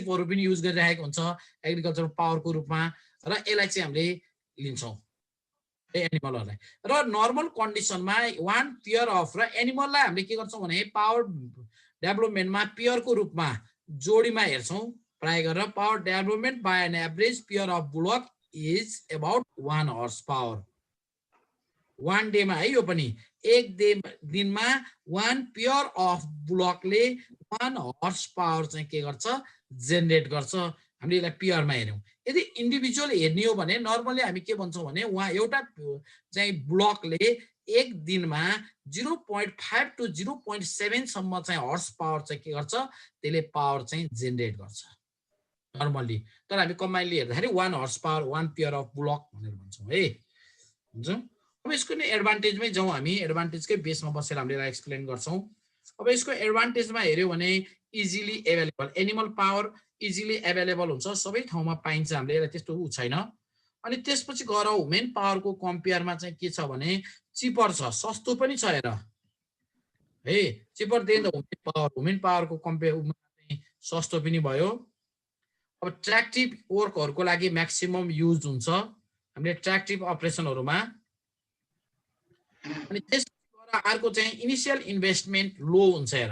हरू पनि युज गरिरहेको हुन्छ एग्रिकल्चर पावरको रूपमा र यसलाई चाहिँ हामीले लिन्छौँ एनिमलहरूलाई र नर्मल कन्डिसनमा वान पेयर अफ र एनिमललाई हामीले के गर्छौँ भने पावर डेभलपमेन्टमा पेयरको रूपमा जोडीमा हेर्छौँ प्राय गरेर power development by an average pair of bullock is about 1 horse power one डेमा है यो पनि एक दिनमा वान पेयर अफ ब्लकले 1 हर्स पावर चाहिँ के गर्छ जेनेरेट गर्छ हामीले यसलाई पेयरमा हेर्यौँ यदि इन्डिभिजुअल हेर्ने हो भने नर्मली हामी के भन्छौँ भने उहाँ एउटा चाहिँ ब्लकले एक दिनमा 0.5 to 0.7 सम्म चाहिँ हर्स पावर चाहिँ के गर्छ त्यसले पावर चाहिँ जेनेरेट गर्छ नर्मली तर हामी कम्बाइनली हेर्दाखेरि 1 horse power 1 pair of bullock भनेर भन्छौँ है हुन्छ अब यसको नै एडभान्टेजमै जाउँ हामी एडभान्टेजकै बेसमा बसेर हामीले यसलाई एक्सप्लेन गर्छौँ अब यसको एडभान्टेजमा हेऱ्यौँ भने easily available animal power easily available हुन्छ सबै ठाउँमा पाइन्छ हामीले यसलाई त्यस्तो उ छैन अनि त्यसपछि गएर वुमेन पावरको कम्पेयरमा चाहिँ के छ भने चिपर छ सस्तो पनि छ हेर है चिपर देन द वुमेन पावरको कम्पेयरमा चाहिँ सस्तो पनि भयो अब ट्र्याक्टिभ वर्कहरूको लागि म्याक्सिमम युज हुन्छ हामीले ट्र्याक्टिभ अपरेसनहरूमा अनि त्यसबाट अर्को चाहिँ इनिसियल इन्भेस्टमेन्ट लो हुन्छ हेर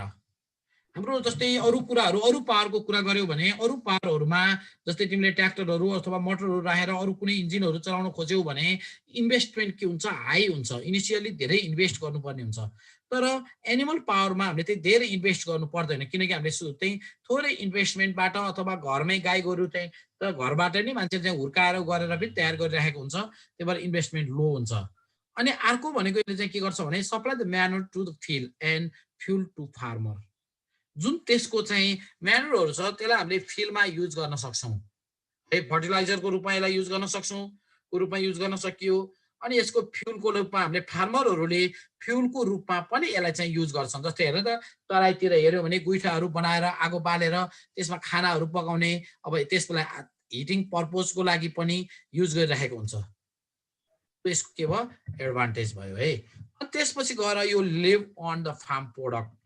हाम्रो जस्तै अरू कुराहरू अरू पावरको कुरा गर्यौ भने अरू पावरहरूमा जस्तै तिमीले ट्र्याक्टरहरू अथवा मोटरहरू राखेर अरू कुनै इन्जिनहरू चलाउन खोज्यौ भने इन्भेस्टमेन्ट के हुन्छ हाई हुन्छ इनिसियली धेरै इन्भेस्ट गर्नुपर्ने हुन्छ तर एनिमल पावरमा हामीले चाहिँ धेरै इन्भेस्ट गर्नु पर्दैन किनकि हामीले चाहिँ थोरै इन्भेस्टमेन्टबाट अथवा घरमै गाई गोरु चाहिँ त घरबाट नै मान्छे चाहिँ हुर्काएर गरेर पनि तयार गरिरहेको हुन्छ त्यही भएर इन्भेस्टमेन्ट लो हुन्छ अनि अर्को भनेको यसले चाहिँ के गर्छ भने supply the manure to the field and fuel to farmer जुन त्यसको चाहिँ म्यानरहरू छ त्यसलाई हामीले फिल्डमा युज गर्न सक्छौँ है फर्टिलाइजरको रूपमा यसलाई युज गर्न सक्छौँ को रूपमा युज गर्न सकियो अनि यसको फ्युलको रूपमा हामीले फार्मरहरूले फ्युलको रूपमा पनि यसलाई चाहिँ युज गर्छन् जस्तै हेर त तराईतिर हेऱ्यो भने गुइठाहरू बनाएर आगो बालेर त्यसमा खानाहरू पकाउने अब त्यसलाई हिटिङ पर्पजको लागि पनि युज गरिरहेको हुन्छ यसको के भयो एडभान्टेज भयो है अनि त्यसपछि गएर यो live on the farm product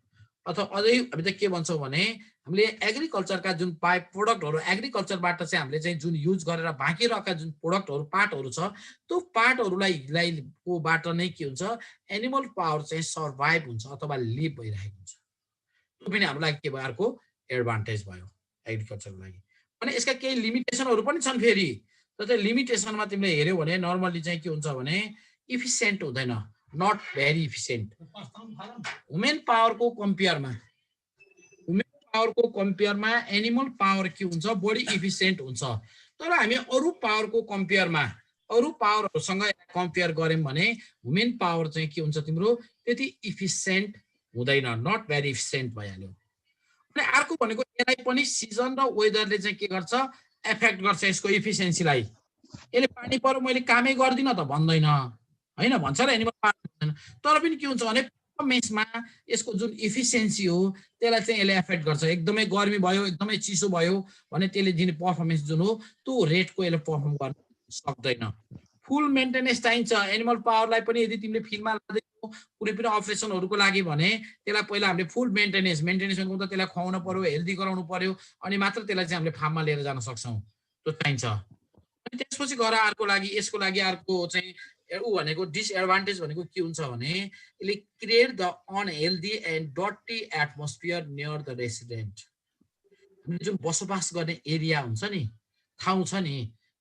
अथवा अझै हामी चाहिँ के भन्छौँ भने हामीले एग्रिकल्चरका जुन बाई प्रोडक्टहरू एग्रिकल्चरबाट चाहिँ हामीले चाहिँ जुन युज गरेर बाँकी रहेका जुन प्रोडक्टहरू पार्टहरू छ त्यो पार्टहरूलाईबाट नै के हुन्छ एनिमल पावर चाहिँ सर्भाइभ हुन्छ अथवा लिभ भइरहेको हुन्छ त्यो पनि हाम्रो लागि के भयो अर्को एडभान्टेज भयो एग्रिकल्चरको लागि अनि यसका केही लिमिटेसनहरू पनि छन् फेरि जस्तै लिमिटेसनमा तिमीले हेऱ्यौ भने नर्मली चाहिँ के हुन्छ भने इफिसियन्ट हुँदैन नट भेरी इफिसियन्ट वुमेन पावरको कम्पेयरमा एनिमल पावर के हुन्छ बढी इफिसियन्ट हुन्छ तर हामी अरू पावरको कम्पेयरमा अरू पावरहरूसँग कम्पेयर गऱ्यौँ भने वुमेन पावर चाहिँ के हुन्छ तिम्रो त्यति इफिसियन्ट हुँदैन नट भेरी इफिसियन्ट भइहाल्यो अनि अर्को भनेको यसलाई पनि सिजन र वेदरले चाहिँ के गर्छ एफेक्ट गर्छ यसको इफिसियन्सीलाई यसले पानी पऱ्यो मैले कामै गर्दिनँ त भन्दैन होइन भन्छ र एनिमल पावर भन्दैन तर पनि के हुन्छ भने पर्फर्मेन्समा यसको जुन इफिसियन्सी हो त्यसलाई चाहिँ यसले एफेक्ट गर्छ एकदमै गर्मी भयो एकदमै चिसो भयो भने त्यसले दिने पर्फर्मेन्स जुन हो त्यो रेटको यसले पर्फर्म गर्न सक्दैन फुल मेन्टेनेन्स चाहिन्छ एनिमल पावरलाई पनि यदि तिमीले फिल्डमा लाँदैछौ कुनै पनि अपरेसनहरूको लागि भने त्यसलाई पहिला हामीले फुल मेन्टेनेन्स भनेको त त्यसलाई खुवाउन पर्यो हेल्दी गराउनु पर्यो अनि मात्र त्यसलाई चाहिँ हामीले फार्ममा लिएर जान सक्छौँ त्यो चाहिन्छ अनि त्यसपछि गएर अर्को लागि यसको लागि अर्को चाहिँ ऊ भनेको डिसएडभान्टेज भनेको के हुन्छ भने यसले create the unhealthy and dirty atmosphere near the resident जुन बसोबास गर्ने एरिया हुन्छ नि ठाउँ छ नि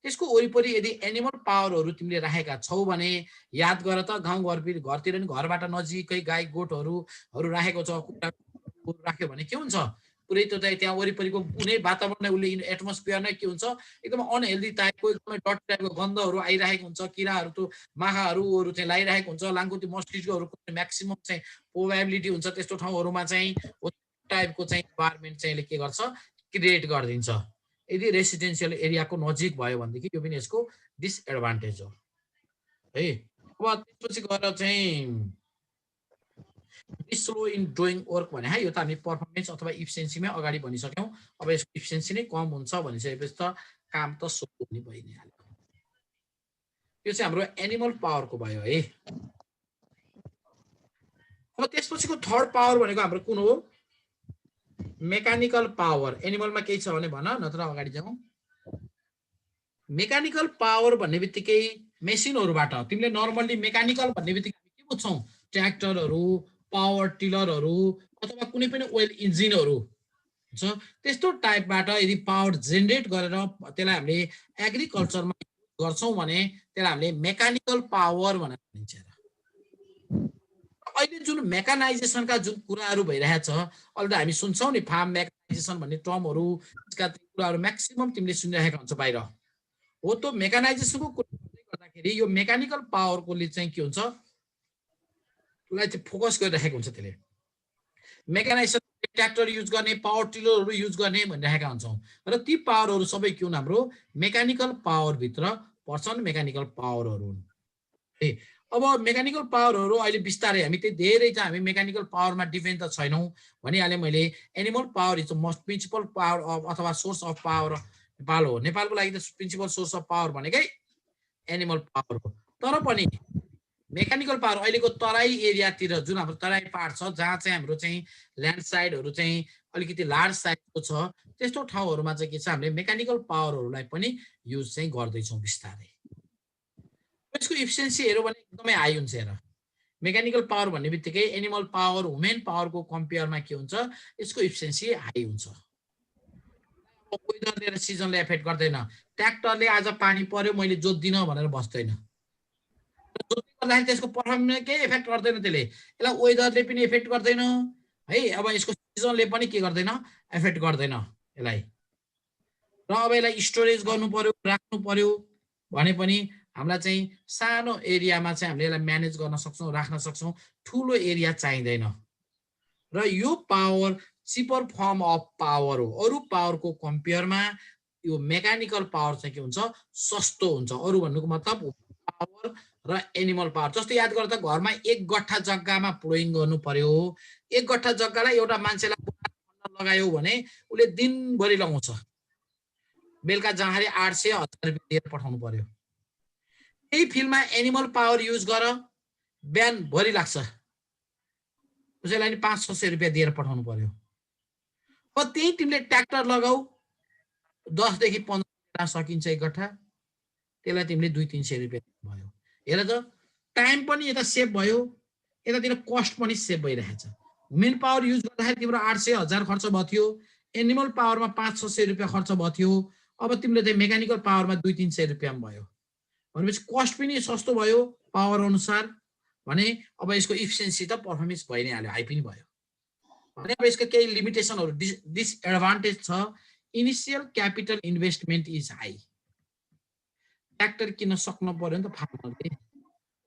त्यसको वरिपरि यदि एनिमल पावरहरू तिमीले राखेका छौ भने याद गर त घरतिर नि घरबाट नजिकै गाई गोठहरू राखेको छ कुखुरा राख्यो भने के हुन्छ पुरै त्यो चाहिँ त्यहाँ वरिपरिको कुनै वातावरण उसले एटमोस्फियर नै के हुन्छ एकदम अनहेल्दी टाइपको एकदमै डट टाइपको गन्धहरू आइरहेको हुन्छ किराहरू त्यो माखाहरू चाहिँ लागिरहेको हुन्छ लाङखुट्टे मस्किटोहरूको म्याक्सिमम चाहिँ प्रोबेबिलिटी हुन्छ त्यस्तो ठाउँहरूमा चाहिँ टाइपको चाहिँ इन्भाइरोमेन्ट चाहिँ यसले के गर्छ क्रिएट गरिदिन्छ यदि रेसिडेन्सियल एरियाको नजिक भयो भनेदेखि यो पनि यसको डिसएडभान्टेज हो है अब त्यसपछि गएर चाहिँ स्लो इन डुइङ वर्क भने है यो त हामी पर्फर्मेन्स अथवा इफिसियन्सीमै अगाडि भनिसक्यौँ अब यसको इफिसियन्सी नै कम हुन्छ भनिसकेपछि त काम त स्लो हुने भइ नै हाल्यो यो चाहिँ हाम्रो एनिमल पावरको भयो है अब त्यसपछिको थर्ड पावर भनेको हाम्रो कुन हो मेकानिकल पावर एनिमलमा केही छ भने भन, नत्र अगाडि जाउँ। मेकानिकल पावर भन्ने बित्तिकै मेसिनहरूबाट तिमीले नर्मल्ली मेकानिकल भन्ने बित्तिकै के बुझ्छौ? ट्र्याक्टरहरू, पावर टिलरहरू अथवा कुनै पनि ओइल इन्जिनहरू हुन्छ। त्यस्तो टाइपबाट यदि पावर जेनेरेट गरेर त्यसलाई हामीले एग्रिकल्चरमा गर्छौँ भने त्यसलाई हामीले मेकानिकल पावर भनेर भनिन्छ। अहिले जुन मेकानाइजेसनका जुन कुराहरू भइरहेछ, अहिले त हामी सुन्छौँ नि फार्म मेकानाइजेसन भन्ने टर्महरू, यसका कुराहरू म्याक्सिमम तिमीले सुनिरहेका हुन्छ बाहिर। हो त मेकानाइजेसनको कुरा गर्दाखेरि यो मेकानिकल पावरकोले चाहिँ के हुन्छ, त्यसलाई चाहिँ फोकस गरिरहेको हुन्छ। त्यसले मेकानाइजेसन ट्र्याक्टर युज गर्ने, पावर टिलरहरू युज गर्ने भनिरहेका हुन्छौँ र ती पावरहरू सबै के हुन्, हाम्रो मेकानिकल पावरभित्र पर्छन्, मेकानिकल पावरहरू हुन्। अब मेकानिकल पावरहरू अहिले बिस्तारै हामी त्यही धेरै चाहिँ हामी मेकानिकल पावरमा डिपेन्ड त छैनौँ भनिहालेँ मैले। Animal power is most principal power अथवा सोर्स अफ पावर नेपाल हो। नेपालको लागि त प्रिन्सिपल सोर्स अफ पावर भनेकै एनिमल पावर हो। तर पनि मेकानिकल पावर अहिलेको तराई एरियातिर जुन हाम्रो तराई पार्ट छ, जहाँ चाहिँ हाम्रो चाहिँ ल्यान्डसाइडहरू चाहिँ अलिकति लार्ज साइजको छ, त्यस्तो ठाउँहरूमा चाहिँ के छ, हामीले मेकानिकल पावरहरूलाई पनि युज चाहिँ गर्दैछौँ बिस्तारै। यसको इफिसियन्सी हेऱ्यो भने एकदमै हाई हुन्छ। हेर, मेकानिकल पावर भन्ने बित्तिकै एनिमल पावर, ह्युमन पावरको कम्पेयरमा के हुन्छ, यसको इफिसियन्सी हाई हुन्छ। वेदरले र सिजनले एफेक्ट गर्दैन। ट्र्याक्टरले आज पानी पर्यो मैले जोत्दिनँ भनेर बस्दैन, जोत्दै गर्दाखेरि त्यसको पर्फर्मेन्समा केही एफेक्ट गर्दैन। त्यसले यसलाई वेदरले पनि एफेक्ट गर्दैन है, अब यसको सिजनले पनि के गर्दैन, एफेक्ट गर्दैन यसलाई। र अब यसलाई स्टोरेज गर्नु पर्यो, राख्नु पर्यो भने पनि हामीलाई चाहिँ सानो एरियामा चाहिँ हामीले यसलाई म्यानेज गर्न सक्छौँ, राख्न सक्छौँ, ठुलो एरिया चाहिँदैन। र यो power cheaper form of power हो। अरू पावरको कम्पेयरमा यो मेकानिकल पावर चाहिँ के हुन्छ, सस्तो हुन्छ। अरू भन्नुको मतलब पावर र एनिमल पावर। जस्तो याद गर त, घरमा 1 गट्ठा जग्गामा प्लोइङ गर्नु पर्यो, 1 गट्ठा जग्गालाई एउटा मान्छेलाई लगायो भने उसले दिनभरि लगाउँछ, बेलुका जाँदाखेरि 800-1000 रुपियाँ दिएर पठाउनु पर्यो। यही फिल्डमा एनिमल पावर युज गर, बिहानभरि लाग्छ, उसैलाई नि 500-600 रुपियाँ दिएर पठाउनु पर्यो। अब त्यही तिमीले ट्र्याक्टर लगाऊ, 10 देखि 15 सकिन्छ 1 गट्ठा, त्यसलाई तिमीले 200-300 रुपियाँ भयो। हेर त, टाइम पनि यता सेभ भयो, यतातिर कस्ट पनि सेभ भइरहेछ। ह्युमन पावर युज गर्दाखेरि तिम्रो 800-1000 खर्च भयो थियो, एनिमल पावरमा 500-600 रुपियाँ खर्च भयो थियो। अब तिमीले चाहिँ मेकानिकल पावरमा 200-300 रुपियाँ भयो भनेपछि कस्ट पनि सस्तो भयो पावर अनुसार भने। अब यसको इफिसियन्सी त पर्फर्मेन्स भइ नै हाल्यो, हाई पनि भयो भने। अब यसको केही लिमिटेसनहरू, डिसएडभान्टेज छ। Initial capital investment is high. Tractor किन्न सक्नु पर्यो नि त फार्मरले,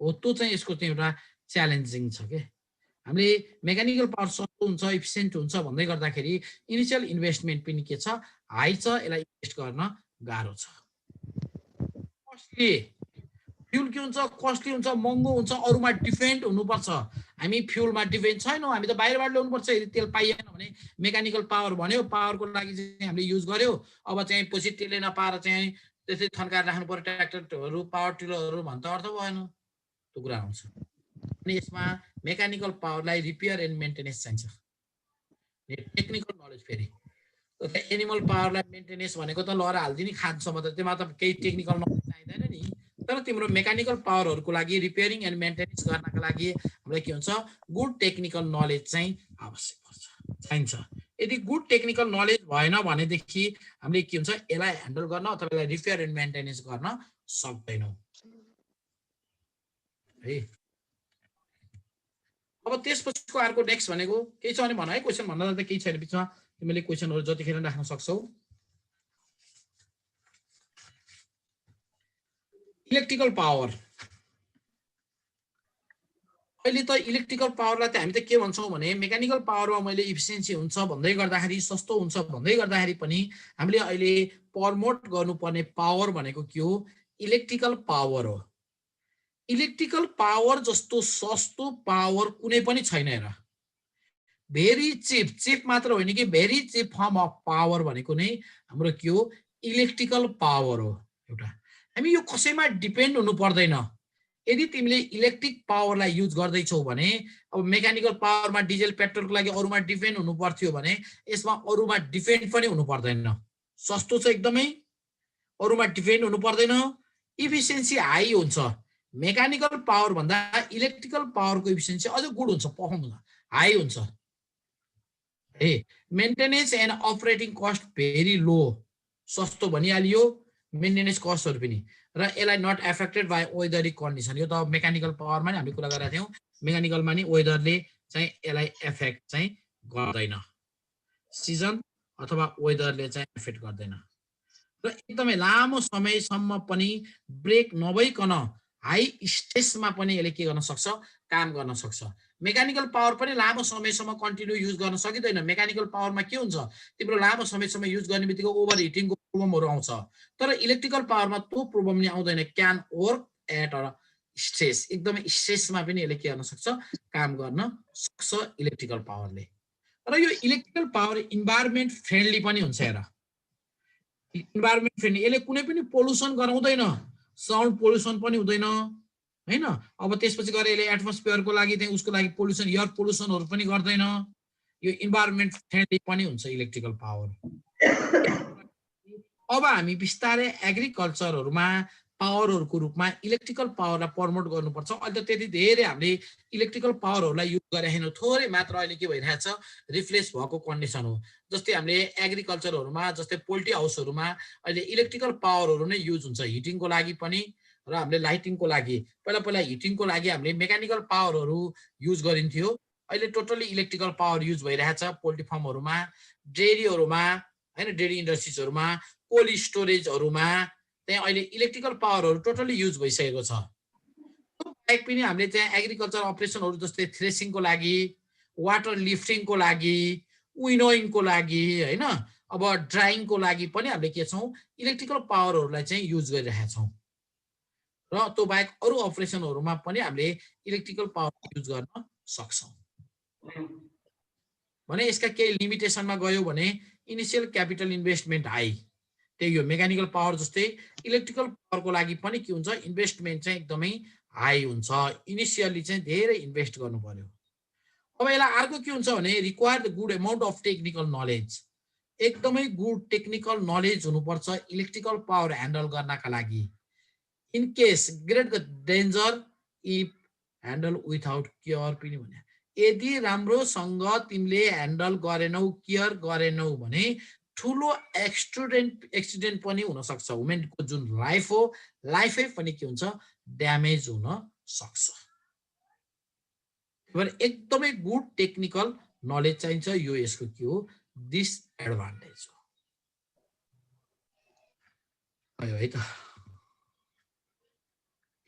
हो त्यो चाहिँ यसको चाहिँ एउटा च्यालेन्जिङ छ के। हामीले मेकानिकल पावर सस्तो हुन्छ, इफिसियन्ट हुन्छ भन्दै गर्दाखेरि इनिसियल इन्भेस्टमेन्ट पनि के छ, हाई छ। यसलाई इन्भेस्ट गर्न गाह्रो छ। कस्टली फ्युल के हुन्छ, कस्टली हुन्छ, महँगो हुन्छ, अरूमा डिपेन्ड हुनुपर्छ। हामी फ्युलमा डिपेन्ड छैनौँ, हामी त बाहिरबाट ल्याउनुपर्छ। यदि तेल पाइएन भने मेकानिकल पावर भन्यो, पावरको लागि चाहिँ हामीले युज गर्यो, अब चाहिँ पछि तेलले नपाएर चाहिँ त्यसै थन्काएर राख्नु पर्यो ट्र्याक्टरहरू, पावर टिलरहरू भन्छ, अर्थ भएन। त्यो कुरा आउँछ। अनि यसमा मेकानिकल पावरलाई रिपेयर एन्ड मेन्टेनेन्स चाहिन्छ, टेक्निकल नलेज। फेरि एनिमल पावरलाई मेन्टेनेन्स भनेको त लहरा हालिदिने खान्छ मात्रै, त्यसमा त केही टेक्निकल नलेज चाहिँदैन नि। तर तिम्रो मेकानिकल पावरहरूको लागि रिपेयरिङ एन्ड मेन्टेनेन्स गर्नका लागि हामीलाई के हुन्छ, गुड टेक्निकल नलेज चाहिँ आवश्यक पर्छ, चाहिन्छ। यदि गुड टेक्निकल नलेज भएन भनेदेखि हामीले के हुन्छ, यसलाई ह्यान्डल गर्न अथवा यसलाई रिपेयर एन्ड मेन्टेनेन्स गर्न सक्दैनौँ है। अब त्यसपछिको अर्को नेक्स्ट भनेको केही छ भने भन है। क्वेसन भन्न त केही छैन, बिचमा तिमीले क्वेसनहरू जतिखेर राख्न सक्छौ। Electrical power. अहिले त इलेक्ट्रिकल पावरलाई त हामी त के भन्छौँ भने मेकानिकल पावरमा मैले इफिसियन्सी हुन्छ भन्दै गर्दाखेरि, सस्तो हुन्छ भन्दै गर्दाखेरि पनि हामीले अहिले प्रमोट गर्नुपर्ने पावर भनेको के हो, इलेक्ट्रिकल पावर हो। इलेक्ट्रिकल पावर जस्तो सस्तो पावर कुनै पनि छैन। हेर, भेरी चिप, चिप मात्र होइन कि very cheap form of power भनेको नै हाम्रो के हो, इलेक्ट्रिकल पावर हो एउटा। हामी यो कसैमा डिपेन्ड हुनु पर्दैन, यदि तिमीले इलेक्ट्रिक पावरलाई युज गर्दैछौ भने अब मेकानिकल पावरमा डिजेल पेट्रोलको लागि अरूमा डिपेन्ड हुनु पर्थ्यो भने यसमा अरूमा डिपेन्ड पनि हुनु पर्दैन, सस्तो छ एकदमै, अरूमा डिपेन्ड हुनु पर्दैन, इफिसियन्सी हाई हुन्छ। मेकानिकल पावर भन्दा इलेक्ट्रिकल पावरको इफिसियन्सी अझ गुड हुन्छ, पर्फर्मेन्स हाई हुन्छ है। Maintenance and operating cost very low, सस्तो भनिहालियो, मेन्टेनेन्स कस्टहरू पनि, र यसलाई not affected by weather condition. यो त मेकानिकल पावरमा नि हामीले कुरा गरेका थियौँ, मेकानिकलमा नि वेदरले चाहिँ यसलाई एफेक्ट चाहिँ गर्दैन, सिजन अथवा वेदरले चाहिँ एफेक्ट गर्दैन, र एकदमै लामो समयसम्म पनि ब्रेक नभइकन हाई स्ट्रेसमा पनि यसले के गर्न सक्छ, काम गर्न सक्छ। मेकानिकल पावर पनि लामो समयसम्म कन्टिन्यू युज गर्न सकिँदैन। मेकानिकल पावरमा के हुन्छ, तिम्रो लामो समयसम्म युज गर्ने बित्तिकै ओभर हिटिङको प्रब्लमहरू आउँछ, तर इलेक्ट्रिकल पावरमा त्यो प्रब्लम नि आउँदैन। Can work at a stress, एकदमै स्ट्रेसमा पनि यसले के गर्न सक्छ, काम गर्न सक्छ इलेक्ट्रिकल पावरले। र यो इलेक्ट्रिकल पावर इन्भाइरोमेन्ट फ्रेन्डली पनि हुन्छ। हेर, इन्भाइरोमेन्ट फ्रेन्डली, यसले कुनै पनि पोल्युसन गराउँदैन, साउन्ड पोल्युसन पनि हुँदैन हैन। अब त्यसपछि गएर यसले एटमोस्फियरको लागि चाहिँ उसको लागि पोल्युसन, एयर पोल्युसनहरू पनि गर्दैन। यो इन्भाइरोमेन्ट फ्रेन्डली पनि हुन्छ इलेक्ट्रिकल पावर। अब हामी बिस्तारै एग्रिकल्चरहरूमा पावरहरूको रूपमा इलेक्ट्रिकल पावरलाई प्रमोट गर्नुपर्छ। अहिले त त्यति धेरै हामीले इलेक्ट्रिकल पावरहरूलाई युज गरेका छैनौँ, थोरै मात्र अहिले के भइरहेछ, रिप्लेस भएको कन्डिसन हो। जस्तै हामीले एग्रिकल्चरहरूमा, जस्तै पोल्ट्री हाउसहरूमा अहिले इलेक्ट्रिकल पावरहरू नै युज हुन्छ, हिटिङको लागि पनि र हामीले लाइटिङको लागि। पहिला पहिला हिटिङको लागि हामीले मेकानिकल पावरहरू युज गरिन्थ्यो, अहिले टोटली इलेक्ट्रिकल पावर युज भइरहेछ पोल्ट्री फार्महरूमा, डेरीहरूमा हैन, डेरी इन्डस्ट्रिजहरूमा, कोल्ड स्टोरेजहरूमा त्यहाँ अहिले इलेक्ट्रिकल पावरहरू टोटली युज भइसकेको छ। बाहेक पनि हामीले त्यहाँ एग्रिकल्चर अपरेसनहरू जस्तै थ्रेसिङको लागि, वाटर लिफ्टिङको लागि, विनोइङको लागि हैन, अब ड्राइङको लागि पनि हामीले के छौँ, इलेक्ट्रिकल पावरहरूलाई चाहिँ युज गरिरहेका छौँ। र त्यो बाहेक अरू अपरेसनहरूमा पनि हामीले इलेक्ट्रिकल पावर युज गर्न सक्छौँ। भने यसका केही लिमिटेसनमा गयो भने इनिसियल क्यापिटल इन्भेस्टमेन्ट हाई, त्यही हो मेकानिकल पावर जस्तै इलेक्ट्रिकल पावरको लागि पनि के हुन्छ, इन्भेस्टमेन्ट चाहिँ एकदमै हाई हुन्छ, इनिसियली चाहिँ धेरै इन्भेस्ट गर्नु पर्यो। अब यसलाई अर्को के हुन्छ भने required good amount of technical knowledge, एकदमै गुड टेक्निकल नलेज हुनुपर्छ इलेक्ट्रिकल पावर ह्यान्डल गर्नका लागि। In case great danger if handle without care पनि भने, यदि राम्रोसँग तिमीले ह्यान्डल गरेनौ, केयर गरेनौ भने ठुलो एक्सिडेन्ट पनि हुन सक्छ। वुमेनको जुन लाइफ हो, लाइफै पनि के हुन्छ, ड्यामेज हुन सक्छ। एकदमै गुड टेक्निकल नलेज चाहिन्छ, यो यसको के हो, डिसएडभान्टेज हो है त।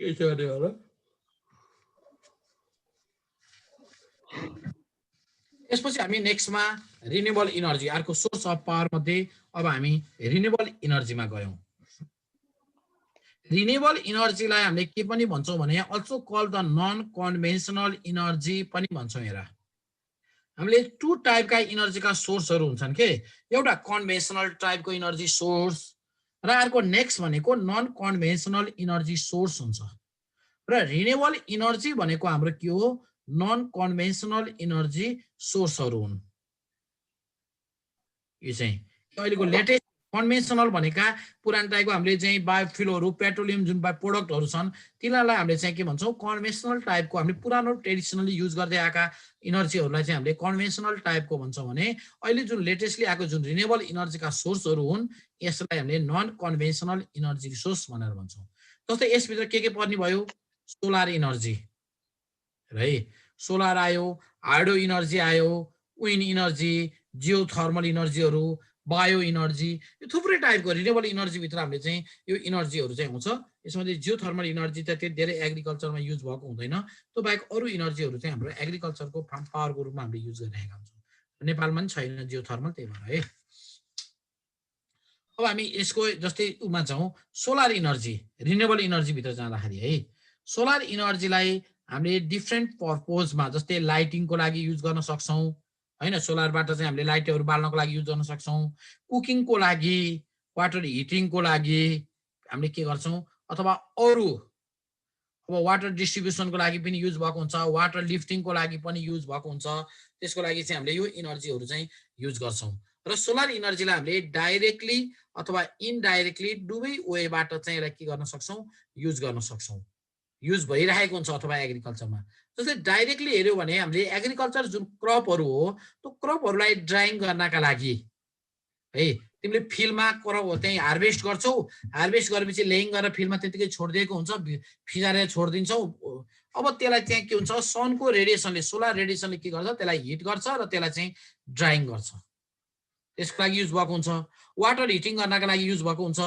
के छ अरे होला, त्यसपछि हामी नेक्स्टमा रिन्युएबल इनर्जी, अर्को सोर्स अफ पावर मध्ये अब हामी रिन्युएबल इनर्जीमा गयौँ। रिन्युएबल इनर्जीलाई हामीले के पनि भन्छौँ भने also call the non conventional energy पनि भन्छौँ। हेर, हामीले टु टाइपका इनर्जीका सोर्सहरू हुन्छन् के, एउटा कन्भेन्सनल टाइपको इनर्जी सोर्स र अर्को नेक्स्ट भनेको नन कन्भेन्सनल इनर्जी सोर्स हुन्छ। र रिन्युएबल इनर्जी भनेको हाम्रो के हो, नन कन्भेन्सनल इनर्जी सोर्सहरू हुन्। यो चाहिँ अहिलेको लेटेस्ट कन्भेन्सनल भनेका पुरानो टाइपको हामीले चाहिँ बायोफ्युलहरू, पेट्रोलियम जुन बायो प्रोडक्टहरू छन् तिनीहरूलाई हामीले चाहिँ के भन्छौँ, कन्भेन्सनल टाइपको, हामीले पुरानो ट्रेडिसनली युज गर्दै आएका इनर्जीहरूलाई चाहिँ हामीले कन्भेन्सनल टाइपको भन्छौँ भने अहिले जुन लेटेस्टली आएको जुन रिन्युएबल इनर्जीका सोर्सहरू हुन् यसलाई हामीले नन कन्भेन्सनल इनर्जी सोर्स भनेर भन्छौँ। जस्तै यसभित्र के पर्ने भयो, सोलर इनर्जी है, सोलर आयो, हाइड्रो इनर्जी आयो, विन्ड इनर्जी, जियो थर्मल इनर्जीहरू, बायो इनर्जी, यो थुप्रै टाइपको रिन्युएबल इनर्जीभित्र हामीले चाहिँ यो इनर्जीहरू चाहिँ आउँछ। यसमा चाहिँ जियो थर्मल इनर्जी त त्यति धेरै एग्रिकल्चरमा युज भएको हुँदैन, त्यो बाहेक अरू इनर्जीहरू चाहिँ हाम्रो एग्रिकल्चरको पावरको रूपमा हामीले युज गरिरहेका हुन्छौँ। नेपालमा पनि छैन जियो थर्मल, त्यही भएर है। अब हामी यसको जस्तै उमा जाउँ, सोलर इनर्जी रिन्युएबल इनर्जीभित्र जाँदाखेरि है, सोलर इनर्जीलाई हामीले डिफ्रेन्ट पर्पोजमा जस्तै लाइटिङको लागि युज गर्न सक्छौँ हैन, सोलरबाट चाहिँ हामीले लाइटहरू बाल्नको लागि युज गर्न सक्छौँ, कुकिङको लागि, वाटर हिटिङको लागि हामीले के गर्छौँ, अथवा अरू अब वाटर डिस्ट्रिब्युसनको लागि पनि युज भएको हुन्छ, वाटर लिफ्टिङको लागि पनि युज भएको हुन्छ। त्यसको लागि चाहिँ हामीले यो इनर्जीहरू चाहिँ युज गर्छौँ। र सोलर इनर्जीलाई हामीले डाइरेक्टली अथवा इनडाइरेक्टली दुवै वेबाट चाहिँ यसलाई के गर्न सक्छौँ, युज गर्न सक्छौँ, युज भइरहेको हुन्छ अथवा एग्रिकल्चरमा। जस्तै डाइरेक्टली हेऱ्यौँ भने हामीले एग्रिकल्चर जुन क्रपहरू हो त्यो क्रपहरूलाई ड्राइङ गर्नका लागि है तिमीले फिल्डमा क्रप त्यही हार्भेस्ट गर्छौ, हार्भेस्ट गरेपछि लेइङ गरेर फिल्डमा त्यतिकै छोडिदिएको हुन्छ, फिजारेर छोडिदिन्छौ। अब त्यसलाई चाहिँ के हुन्छ, सनको रेडिएसनले, सोलर रेडिएसनले के गर्छ, त्यसलाई हिट गर्छ र त्यसलाई चाहिँ ड्राइङ गर्छ। त्यसको लागि युज भएको हुन्छ। वाटर हिटिङ गर्नका लागि युज भएको हुन्छ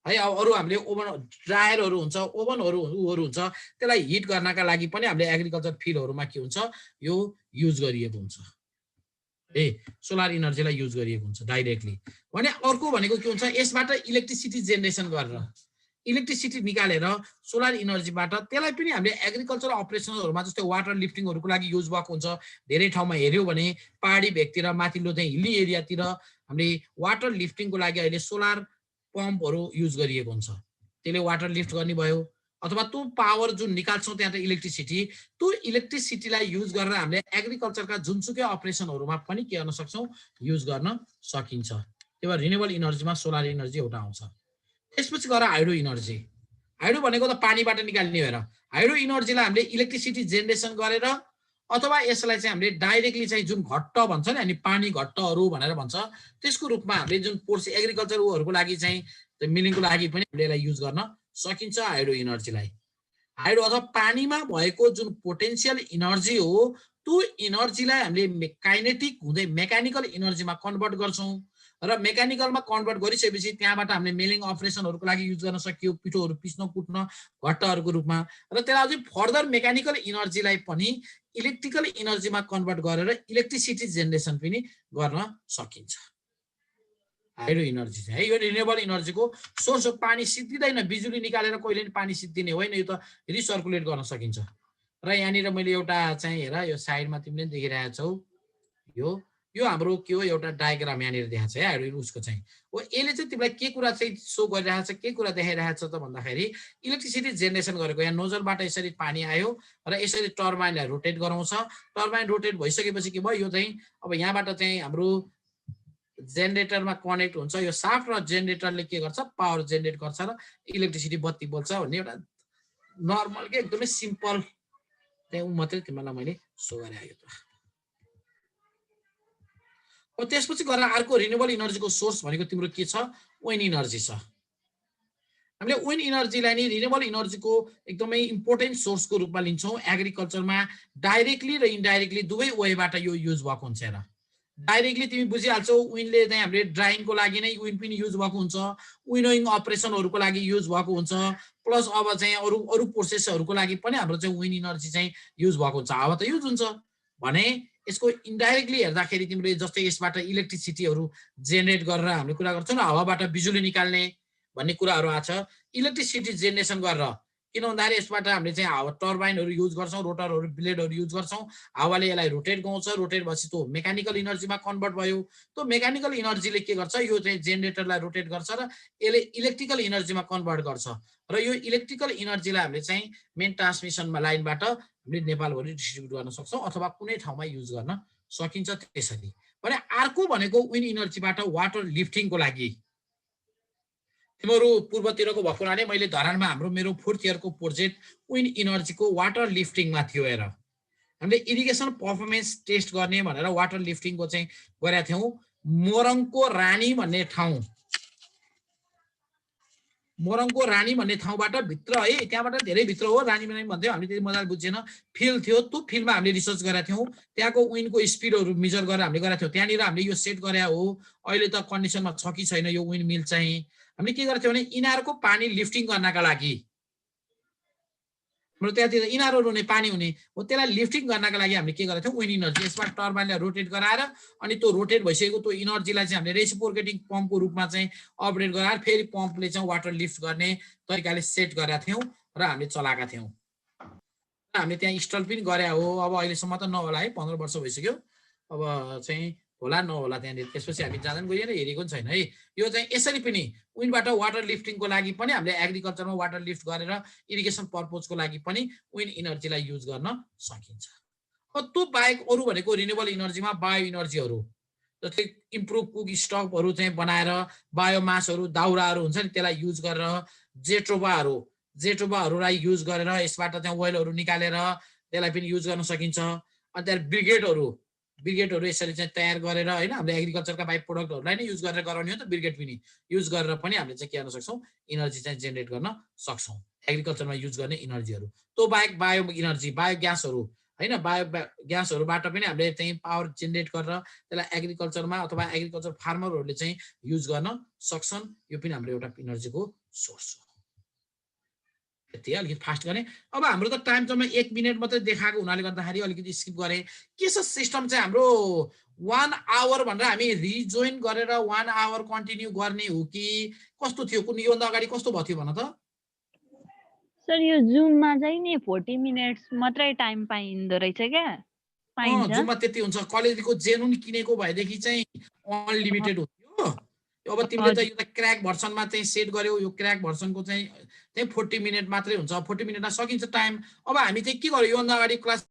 है। अब अरू हामीले ओभन ड्रायरहरू हुन्छ, ओभनहरू हुन्छ, त्यसलाई हिट गर्नका लागि पनि हामीले एग्रिकल्चर फिल्डहरूमा के हुन्छ, यो युज गरिएको हुन्छ। सोलर इनर्जीलाई युज गरिएको हुन्छ डाइरेक्टली। भने अर्को भनेको के हुन्छ, यसबाट इलेक्ट्रिसिटी जेनेरेसन गरेर इलेक्ट्रिसिटी निकालेर सोलर इनर्जीबाट त्यसलाई पनि हामीले एग्रिकल्चर अपरेसनहरूमा जस्तै वाटर लिफ्टिङहरूको लागि युज भएको हुन्छ। धेरै ठाउँमा हेऱ्यौँ भने पहाडी भेगतिर, माथिल्लो चाहिँ हिल्ली एरियातिर हामीले वाटर लिफ्टिङको लागि अहिले सोलर पम्पहरू युज गरिएको हुन्छ। त्यसले वाटर लिफ्ट गर्ने भयो। अथवा त्यो पावर जुन निकाल्छौँ त्यहाँ इलेक्ट्रिसिटी, त्यो इलेक्ट्रिसिटीलाई युज गरेर हामीले एग्रिकल्चरका जुनसुकै अपरेसनहरूमा पनि के गर्न सक्छौँ, युज गर्न सकिन्छ। त्यही भएर रिन्युएबल इनर्जीमा सोलर इनर्जी एउटा आउँछ। त्यसपछि गएर हाइड्रो इनर्जी। हाइड्रो भनेको त पानीबाट निकाल्ने भएर हाइड्रो इनर्जीलाई हामीले इलेक्ट्रिसिटी जेनेरेसन गरेर अथवा यसलाई चाहिँ हामीले डाइरेक्टली चाहिँ जुन घट्ट भन्छ नि, अनि पानी घट्टहरू भनेर भन्छ, त्यसको रूपमा हामीले जुन पोर्स एग्रिकल्चर उहरूको लागि चाहिँ मिलिङको लागि पनि हामीले यसलाई युज गर्न सकिन्छ हाइड्रो इनर्जीलाई। हाइड्रो अथवा पानीमा भएको जुन पोटेन्सियल इनर्जी हो त्यो इनर्जीलाई हामीले काइनेटिक हुँदै मेकानिकल इनर्जीमा कन्भर्ट गर्छौँ र मेकानिकलमा कन्भर्ट गरिसकेपछि त्यहाँबाट हामीले मिलिङ अपरेसनहरूको लागि युज गर्न सकियो, पिठोहरू पिस्न कुट्न घट्टहरूको रूपमा। र त्यसलाई अझै फर्दर मेकानिकल इनर्जीलाई पनि इलेक्ट्रिकल इनर्जीमा कन्भर्ट गरेर इलेक्ट्रिसिटी जेनेरेसन पनि गर्न सकिन्छ। हाइड्रो इनर्जी चाहिँ है यो रिन्युएबल इनर्जीको सोर्स हो। पानी सिद्धिँदैन, बिजुली निकालेर कहिले पनि पानी सिद्धिने होइन, यो त रिसर्कुलेट गर्न सकिन्छ। र यहाँनिर मैले एउटा चाहिँ हेर, यो साइडमा तिमीले देखिरहेछौ, यो हाम्रो के हो, एउटा डायग्राम यहाँनिर देखाएको छ है हाइड्रो उसको चाहिँ हो। यसले चाहिँ तिमीलाई के कुरा चाहिँ सो गरिरहेको छ, के कुरा देखाइरहेको छ त भन्दाखेरि इलेक्ट्रिसिटी जेनेरेसन गरेको। यहाँ नोजलबाट यसरी पानी आयो र यसरी टर्बाइनलाई रोटेट गराउँछ। टर्बाइन रोटेट भइसकेपछि के भयो, यो चाहिँ अब यहाँबाट चाहिँ हाम्रो जेनेरेटरमा कनेक्ट हुन्छ। यो साफ्ट र जेनेरेटरले के गर्छ, पावर जेनेरेट गर्छ र इलेक्ट्रिसिटी बत्ती बल्छ भन्ने एउटा नर्मल के एकदमै सिम्पल त्यही मात्रै तिमीलाई मैले सो गराएको त। अब त्यसपछि गएर अर्को रिन्युएबल इनर्जीको सोर्स भनेको तिम्रो के छ, विन्ड इनर्जी छ। हामीले विन्ड इनर्जीलाई नि रिन्युएबल इनर्जीको एकदमै इम्पोर्टेन्ट सोर्सको रूपमा लिन्छौँ। एग्रिकल्चरमा डाइरेक्टली र इन्डाइरेक्टली दुवै वेबाट यो युज भएको हुन्छ। र डाइरेक्टली तिमी बुझिहाल्छौ, विन्डले चाहिँ हामीले ड्राइङको लागि नै विन्ड पनि युज भएको हुन्छ, विनोइङ अपरेसनहरूको लागि युज भएको हुन्छ, प्लस अब चाहिँ अरू प्रोसेसहरूको लागि पनि हाम्रो चाहिँ विन्ड इनर्जी चाहिँ युज भएको हुन्छ। हावा त युज हुन्छ भने यसको इन्डाइरेक्टली हेर्दाखेरि तिमीले जस्तै यसबाट इलेक्ट्रिसिटीहरू जेनेरेट गरेर हामीले कुरा गर्छौँ, हावाबाट बिजुली निकाल्ने भन्ने कुराहरू आछ। इलेक्ट्रिसिटी जेनेरेसन गरेर किन भन्दाखेरि यसबाट हामीले चाहिँ हावा टर्बाइनहरू युज गर्छौँ, रोटरहरू ब्लेडहरू युज गर्छौँ। हावाले यसलाई रोटेट गाउँछ, रोटेट भएपछि त्यो मेकानिकल इनर्जीमा कन्भर्ट भयो। त्यो मेकानिकल इनर्जीले के गर्छ, यो चाहिँ जेनेरेटरलाई रोटेट गर्छ र यसले इलेक्ट्रिकल इनर्जीमा कन्भर्ट गर्छ। र यो इलेक्ट्रिकल इनर्जीलाई हामीले चाहिँ मेन ट्रान्समिसनमा लाइनबाट हामीले नेपालभरि डिस्ट्रिब्युट गर्न सक्छौँ अथवा कुनै ठाउँमा युज गर्न सकिन्छ। त्यसरी भने अर्को भनेको विन्ड इनर्जीबाट वाटर लिफ्टिङको लागि तिमीहरू पूर्वतिरको भएको हुनाले मैले धरानमा हाम्रो मेरो 4th इयरको प्रोजेक्ट विन्ड इनर्जीको वाटर लिफ्टिङमा थियो। हेर हामीले इरिगेसन पर्फर्मेन्स टेस्ट गर्ने भनेर वाटर लिफ्टिङको चाहिँ गरेका थियौँ। मोरङको रानी भन्ने ठाउँबाट भित्र है, त्यहाँबाट धेरै भित्र हो, रानी भन्थ्यो, हामीले त्यति मजाले बुझेन। फिल्ड थियो, त्यो फिल्डमा हामीले रिसर्च गरेका थियौँ। त्यहाँको विन्डको स्पिडहरू मेजर गरेर हामीले गरेका थियौँ। त्यहाँनिर हामीले यो सेट गरे हो। अहिले त कन्डिसनमा छ कि छैन यो विन्ड मिल चाहिँ, हामीले के गरेको थियौँ भने इनारको पानी लिफ्टिङ गर्नका लागि हाम्रो त्यहाँतिर इनारहरू हुने पानी हुने हो, त्यसलाई लिफ्टिङ गर्नका लागि हामीले के गरेको थियौँ, विन्ड इनर्जी यसबाट टर्बाइनलाई रोटेट गराएर अनि त्यो रोटेट भइसकेको त्यो इनर्जीलाई चाहिँ हामीले रेसिप्रोकेटिङ पम्पको रूपमा चाहिँ अपरेट गराएर फेरि पम्पले चाहिँ वाटर लिफ्ट गर्ने तरिकाले सेट गरेका थियौँ र हामीले चलाएका थियौँ। हामीले त्यहाँ इन्स्टल पनि गरे हो। अब अहिलेसम्म त नहोला है, 15 वर्ष भइसक्यो। अब चाहिँ होला नहोला त्यहाँनिर। त्यसपछि हामी जाँदैन गइएन हेरेको पनि छैन है। यो चाहिँ यसरी पनि विन्डबाट वाटर लिफ्टिङको लागि पनि हामीले एग्रिकल्चरमा वाटर लिफ्ट गरेर इरिगेसन पर्पजको लागि पनि विन्ड इनर्जीलाई युज गर्न सकिन्छ। अब त्यो बाहेक अरू भनेको रिन्युएबल इनर्जीमा बायो इनर्जीहरू जस्तै इम्प्रुभ कुक स्टकहरू चाहिँ बनाएर बायोमासहरू दाउराहरू हुन्छ नि त्यसलाई युज गरेर जेट्रोबाहरूलाई युज गरेर यसबाट चाहिँ ओइलहरू निकालेर त्यसलाई पनि युज गर्न सकिन्छ। अनि त्यहाँ ब्रिगेडहरू यसरी चाहिँ तयार गरेर होइन हामीले एग्रिकल्चरका बाई प्रोडक्टहरूलाई नै युज गरेर गराउने हो त ब्रिगेड पनि युज गरेर पनि हामीले चाहिँ के गर्न सक्छौँ इनर्जी चाहिँ जेनेरेट गर्न सक्छौँ एग्रिकल्चरमा युज गर्ने इनर्जीहरू। त्यो बाहेक बायो इनर्जी बायोग्यासहरू होइन बायोग्यासहरूबाट पनि हामीले चाहिँ पावर जेनेरेट गरेर त्यसलाई एग्रिकल्चरमा अथवा एग्रिकल्चर फार्मरहरूले चाहिँ युज गर्न सक्छन्। यो पनि हाम्रो एउटा इनर्जीको सोर्स हो। यति अलिकति फास्ट गरेँ। अब हाम्रो त टाइम जम्मा 1 मिनट मात्रै देखाएको हुनाले गर्दाखेरि अलिकति स्किप गरेँ। के छ सिस्टम चाहिँ हाम्रो 1 आवर भनेर हामी रिजोइन गरेर 1 आवर कन्टिन्यू गर्ने हो कि कस्तो थियो? कुन योभन्दा अगाडि कस्तो भयो थियो भन त? सर यो जुममा चाहिँ नि 40 मिनट्स मात्रै टाइम पाइँदो रहेछ क्या? पाइन्छ? जुममा त्यति हुन्छ। कलेजको जेनुन किनेको भएदेखि चाहिँ अनलिमिटेड हुन्थ्यो। अब तिमीले त यो त क्र्याक भर्सनमा चाहिँ सेट गर्यौ। यो क्र्याक भर्सनको चाहिँ 40 मिनट मात्रै हुन्छ। 40 मिनटमा सकिन्छ टाइम। अब हामी चाहिँ के गर्यो योभन्दा अगाडि क्लास